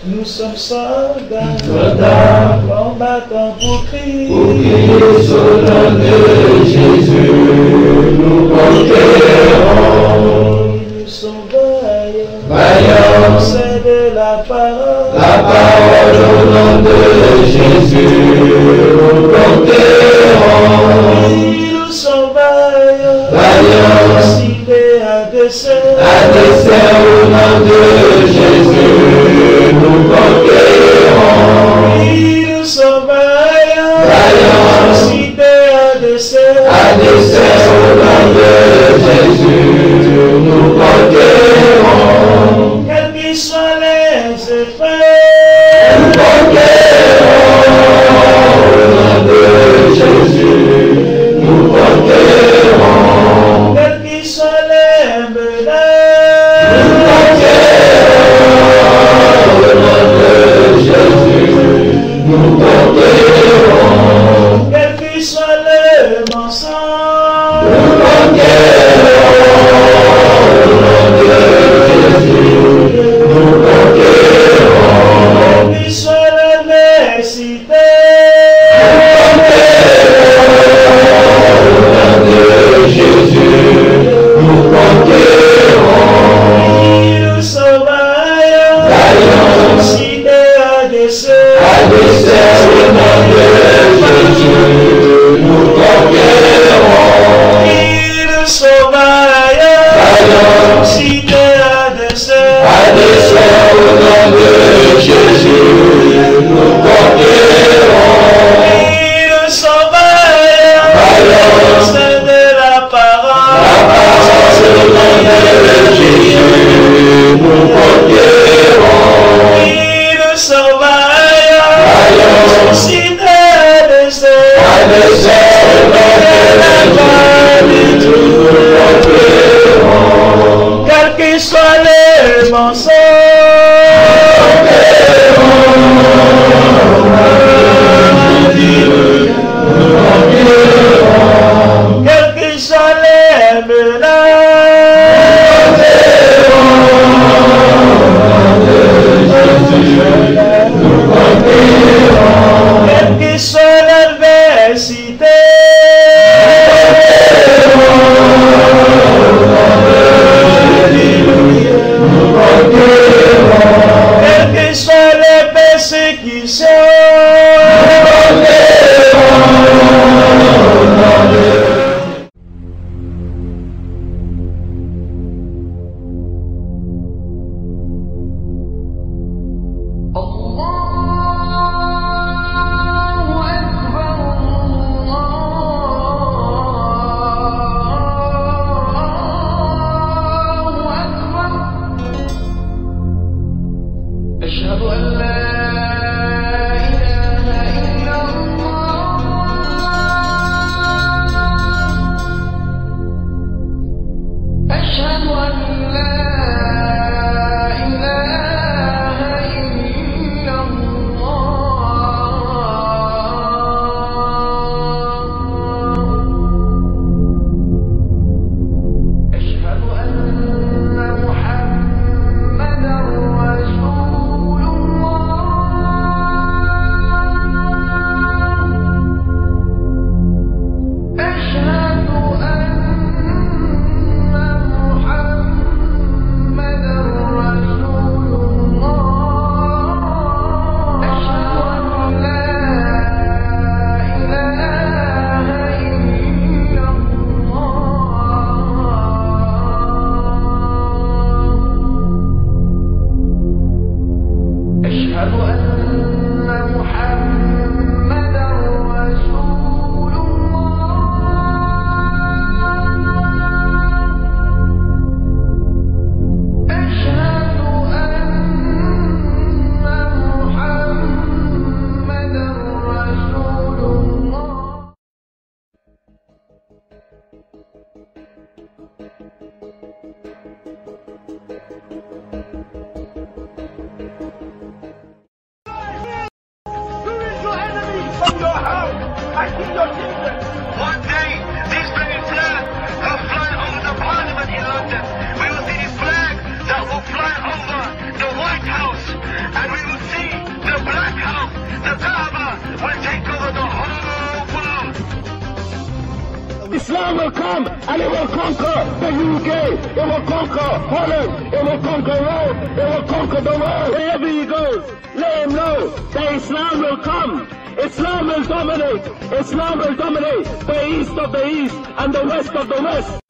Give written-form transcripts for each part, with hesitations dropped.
Nous sommes soldats, combattants pour crier au nom de Jésus, nous conquérons. Nous sommes vaillants, Vaillants, c'est de la parole au nom de Jésus, nous conquérons. Nous sommes vaillants, Vaillants, cités à dessein au nom de Jésus, nous conquérons. Nous sommes vaillants, Vaillants, cités à dessein au nom de Jésus, nous conquérons. quels qu'ils soient les effets, Nous conquérons au nom de Jésus, nous conquérons. quels qu'ils soient les menaces, Nous conquérons au nom de Jésus, nous conquérons. quels qu'ils soient les mensonges, Nous conquérons au nom de Jésus, nous conquérons. quels qu'ils soient l'adversité, Jésus, nous conquérons. nous sommes vaillants, Vaillants, cités à dessein au nom de Jésus, nous conquérons. nous sommes vaillants, Vaillants, cités à dessein au nom de Jésus, nous conquérons. nous sommes vaillants, Vaillants, c'est de la parole au nom de Jésus, nous conquérons. nous sommes vaillants, Vaillants, cités à dessein au nom de Jésus, nous conquérons. quels qu'ils soient les mensonges, quels qu'ils soient les menaces, quelle que soit l'adversité, quelles que soient les persécutions, أشهد أن لا إله إلا الله أشهد أن لا إله إلا الله أشهد أن محمدا رسول أشهد أن محمدا رسول الله أشهد أن لا إله إلا الله أشهد أن محمدا رسول الله أشهد أن محمدا رسول الله One day, these very flags will fly over the Parliament in London. We will see the flag that will fly over the White House, and we will Islam will come and it will conquer the UK, it will conquer Holland, it will conquer Rome, it will conquer the world. Wherever he goes, let him know that Islam will come. Islam will dominate. Islam will dominate the east of the east and the west of the west.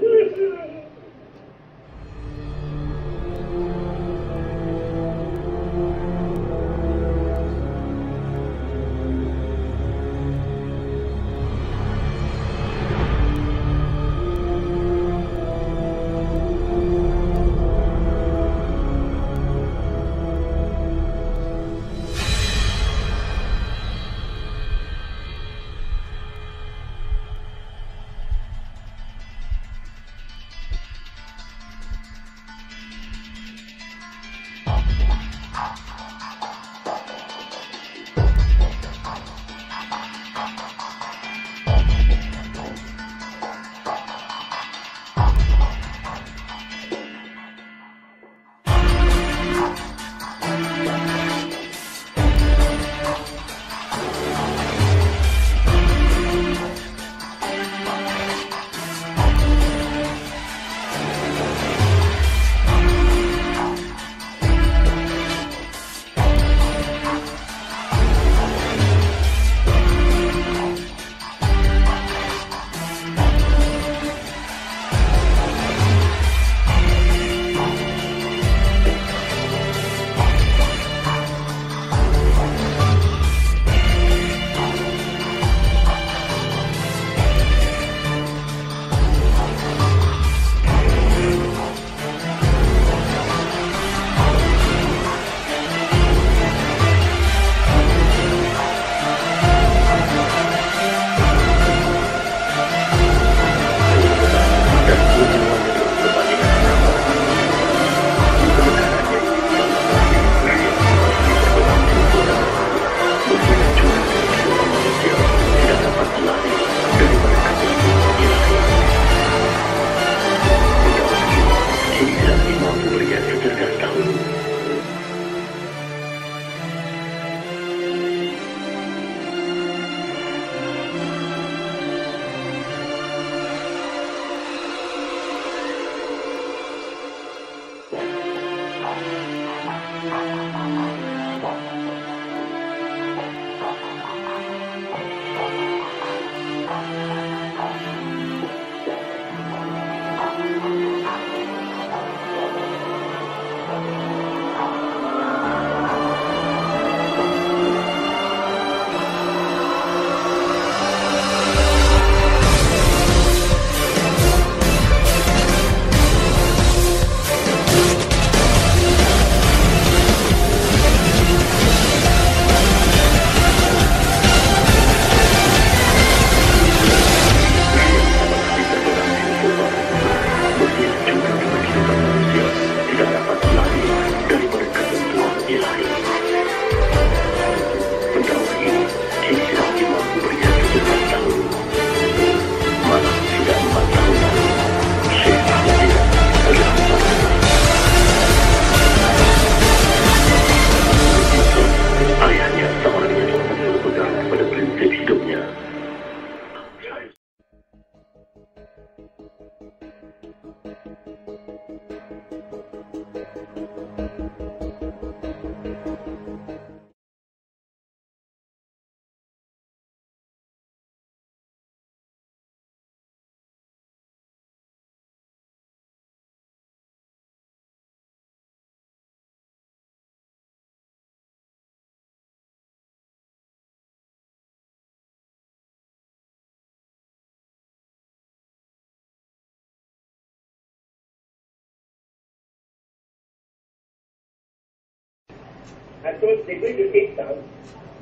And so they went to Cape Town,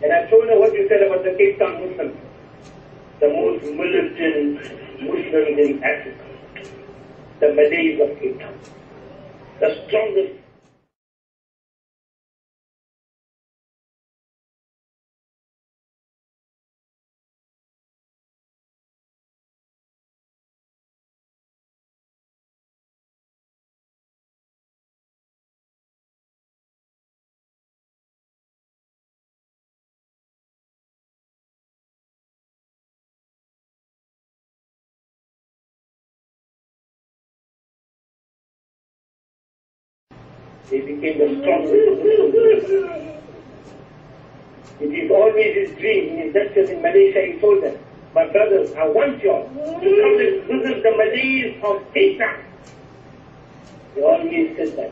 and I told her what you said about the Cape Town Muslims, the most militant Muslims in Africa, the Malays of Cape Town, the strongest they became the strongest Muslims. It is always his dream. In his lectures in Malaysia, he told them, my brothers, I want you all to come and visit the Malays of Cape Town. He always said that.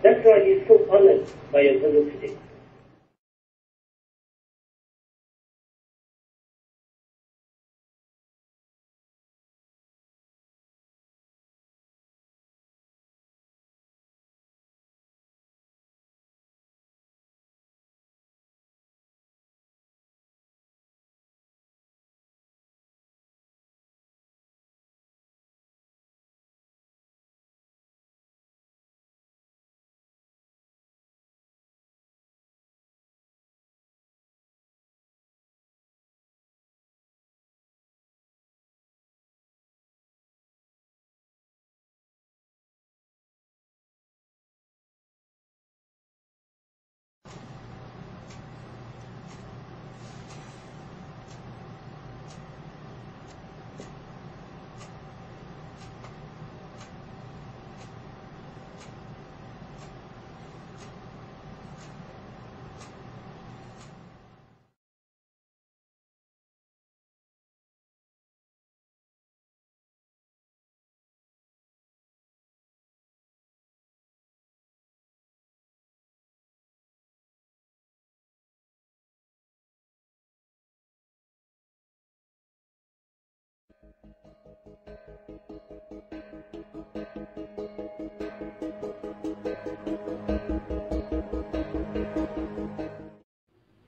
That's why he is so honored by your visit today.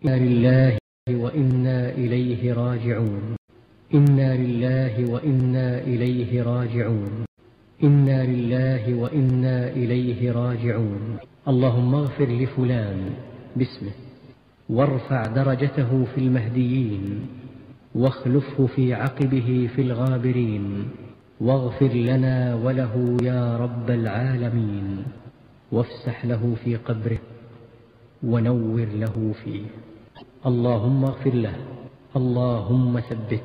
إنا لله وإنا إليه راجعون. إنا لله وإنا إليه راجعون. إنا لله وإنا إليه راجعون. اللهم اغفر لفلان باسمه وارفع درجته في المهديين واخلفه في عقبه في الغابرين واغفر لنا وله يا رب العالمين وافسح له في قبره ونور له فيه. اللهم اغفر له، اللهم ثبته،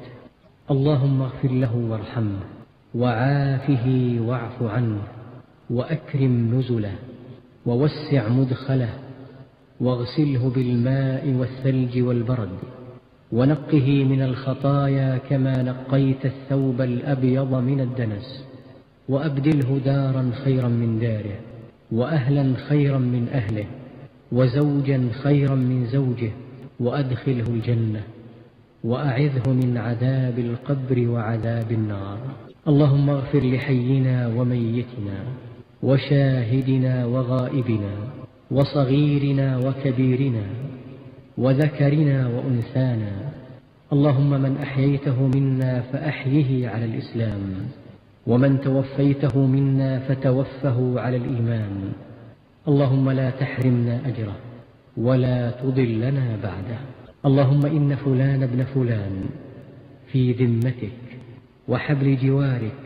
اللهم اغفر له وارحمه وعافه واعف عنه وأكرم نزله ووسع مدخله واغسله بالماء والثلج والبرد ونقه من الخطايا كما نقيت الثوب الأبيض من الدنس وأبدله دارا خيرا من داره وأهلا خيرا من أهله وزوجا خيرا من زوجه وأدخله الجنة وأعذه من عذاب القبر وعذاب النار. اللهم اغفر لحينا وميتنا وشاهدنا وغائبنا وصغيرنا وكبيرنا وذكرنا وأنثانا. اللهم من أحييته منا فأحيه على الإسلام ومن توفيته منا فتوفه على الإيمان. اللهم لا تحرمنا أجره ولا تضلنا بعده. اللهم إن فلان ابن فلان في ذمتك وحبل جوارك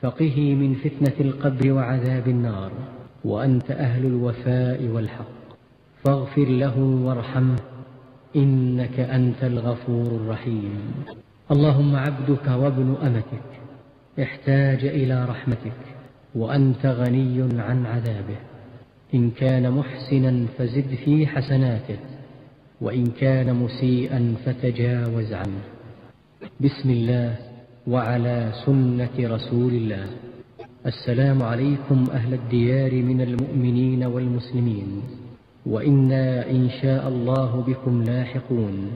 فقه من فتنة القبر وعذاب النار وأنت أهل الوفاء والحق فاغفر له وارحمه إنك أنت الغفور الرحيم. اللهم عبدك وابن أمتك احتاج إلى رحمتك وأنت غني عن عذابه. إن كان محسنا فزد في حسناته وإن كان مسيئا فتجاوز عنه. بسم الله وعلى سنة رسول الله. السلام عليكم أهل الديار من المؤمنين والمسلمين، وإنا إن شاء الله بكم لاحقون،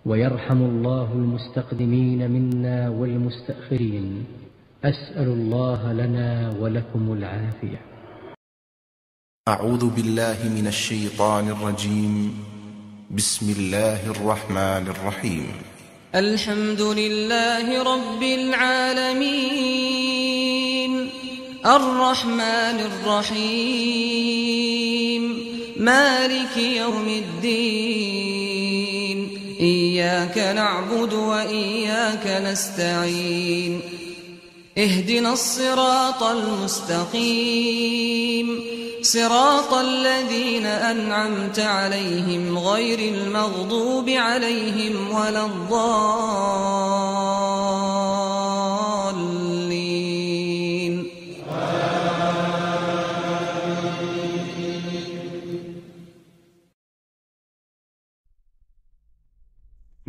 ويرحم الله المستقدمين منا والمستأخرين. أسأل الله لنا ولكم العافية. أعوذ بالله من الشيطان الرجيم. بسم الله الرحمن الرحيم. الحمد لله رب العالمين الرحمن الرحيم مالك يوم الدين. إياك نعبد وإياك نستعين. اهدنا الصراط المستقيم صراط الذين أنعمت عليهم غير المغضوب عليهم ولا الضالين.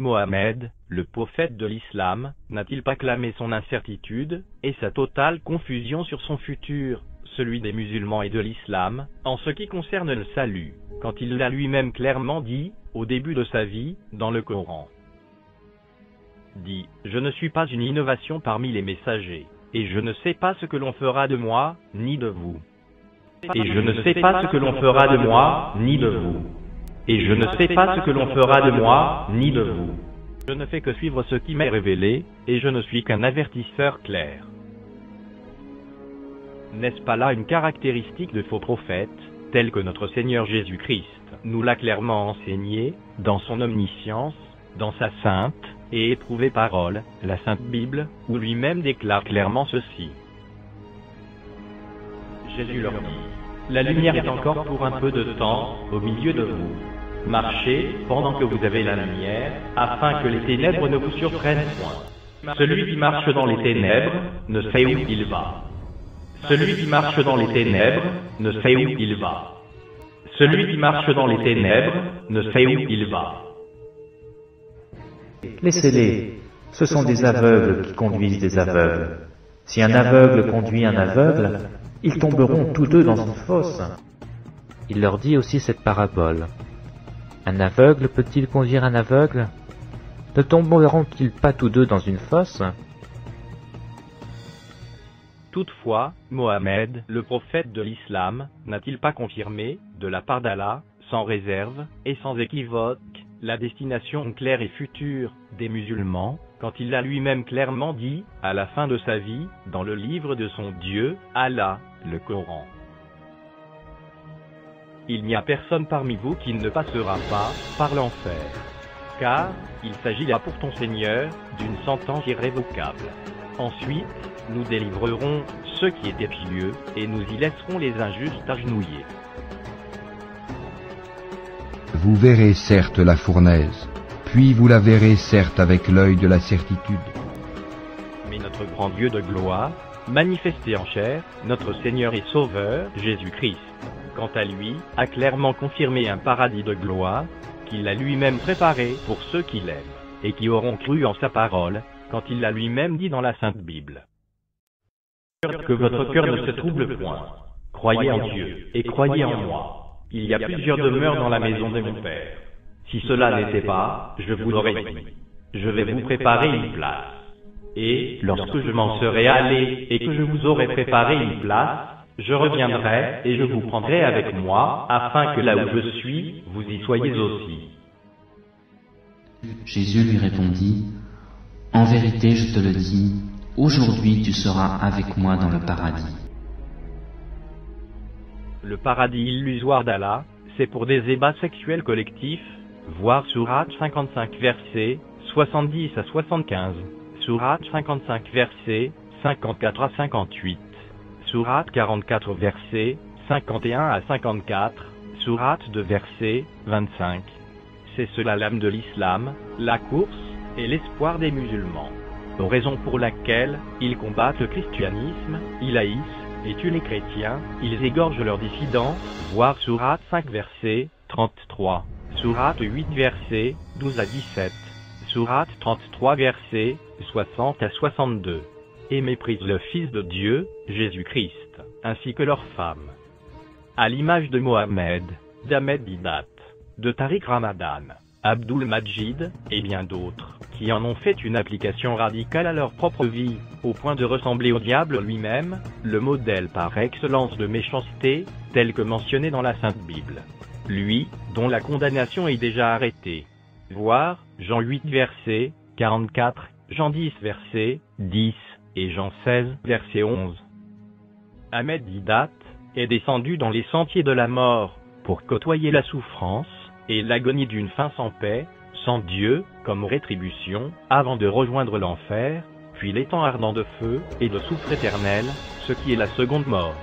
Mohammed, le prophète de l'islam, n'a-t-il pas clamé son incertitude, et sa totale confusion sur son futur, celui des musulmans et de l'islam, en ce qui concerne le salut, quand il l'a lui-même clairement dit, au début de sa vie, dans le Coran. Dit, je ne suis pas une innovation parmi les messagers, et je ne sais pas ce que l'on fera de moi, ni de vous. Et je ne sais pas ce que l'on fera de moi, ni de vous. Et je ne sais pas ce que l'on fera de moi, ni de vous. Je ne fais que suivre ce qui m'est révélé, et je ne suis qu'un avertisseur clair. N'est-ce pas là une caractéristique de faux prophètes, telle que notre Seigneur Jésus-Christ nous l'a clairement enseigné, dans son omniscience, dans sa sainte et éprouvée parole, la Sainte Bible, où lui-même déclare clairement ceci. Jésus leur dit, la lumière est encore pour un peu de temps, au milieu de vous. Marchez, pendant que vous avez la lumière, afin que les ténèbres ne vous surprennent point. Celui qui marche dans les ténèbres, ne sait où il va. Celui qui marche dans les ténèbres, ne sait où il va. Celui qui marche dans les ténèbres, ne sait où il va. Laissez-les, ce sont des aveugles qui conduisent des aveugles. Si un aveugle conduit un aveugle, ils tomberont tous deux dans une fosse. Il leur dit aussi cette parabole. Un aveugle peut-il conduire un aveugle? Ne tomberont-ils pas tous deux dans une fosse? Toutefois, Mohammed, le prophète de l'islam, n'a-t-il pas confirmé, de la part d'Allah, sans réserve, et sans équivoque, la destination claire et future des musulmans, quand il l'a lui-même clairement dit, à la fin de sa vie, dans le livre de son Dieu, Allah, le Coran. Il n'y a personne parmi vous qui ne passera pas par l'enfer. Car, il s'agit là pour ton Seigneur, d'une sentence irrévocable. Ensuite, nous délivrerons ceux qui étaient pieux, et nous y laisserons les injustes agenouillés. Vous verrez certes la fournaise, puis vous la verrez certes avec l'œil de la certitude. Mais notre grand Dieu de gloire, manifesté en chair, notre Seigneur et Sauveur, Jésus-Christ, quant à lui, a clairement confirmé un paradis de gloire, qu'il a lui-même préparé pour ceux qui l'aiment, et qui auront cru en sa parole, quand il l'a lui-même dit dans la Sainte Bible. Que votre cœur ne se trouble point. Croyez en Dieu, et croyez en moi. Il y a plusieurs demeures dans la maison de mon Père. Si cela n'était pas, je vous l'aurais dit. Je vais vous préparer une place. Et, lorsque je m'en serai allé, et que je vous aurai préparé une place, je reviendrai, et je vous prendrai avec moi, afin que là où je suis, vous y soyez aussi. Jésus lui répondit, « En vérité, je te le dis, aujourd'hui tu seras avec moi dans le paradis. » Le paradis illusoire d'Allah, c'est pour des ébats sexuels collectifs, voir Sourate 55 versets 70 à 75, Sourate 55 versets 54 à 58, Sourate 44 versets 51 à 54, Sourate 2 versets 25. C'est cela l'âme de l'islam, la course et l'espoir des musulmans. Raison pour laquelle ils combattent le christianisme, ils haïssent et tuent les chrétiens, ils égorgent leurs dissidents, voir Sourate 5 versets 33, Sourate 8 versets 12 à 17, Sourate 33 versets 60 à 62, et méprisent le Fils de Dieu, Jésus-Christ, ainsi que leurs femmes. À l'image de Mohammed, d'Ahmed Didat, de Tariq Ramadan, Abdul Majid, et bien d'autres, qui en ont fait une application radicale à leur propre vie, au point de ressembler au diable lui-même, le modèle par excellence de méchanceté, tel que mentionné dans la Sainte Bible. Lui, dont la condamnation est déjà arrêtée. Voir, Jean 8 verset 44, Jean 10 verset 10, et Jean 16 verset 11. Ahmed Didat est descendu dans les sentiers de la mort, pour côtoyer la souffrance, et l'agonie d'une fin sans paix, sans Dieu, comme rétribution, avant de rejoindre l'enfer, puis l'étang ardent de feu et de soufre éternel, ce qui est la seconde mort.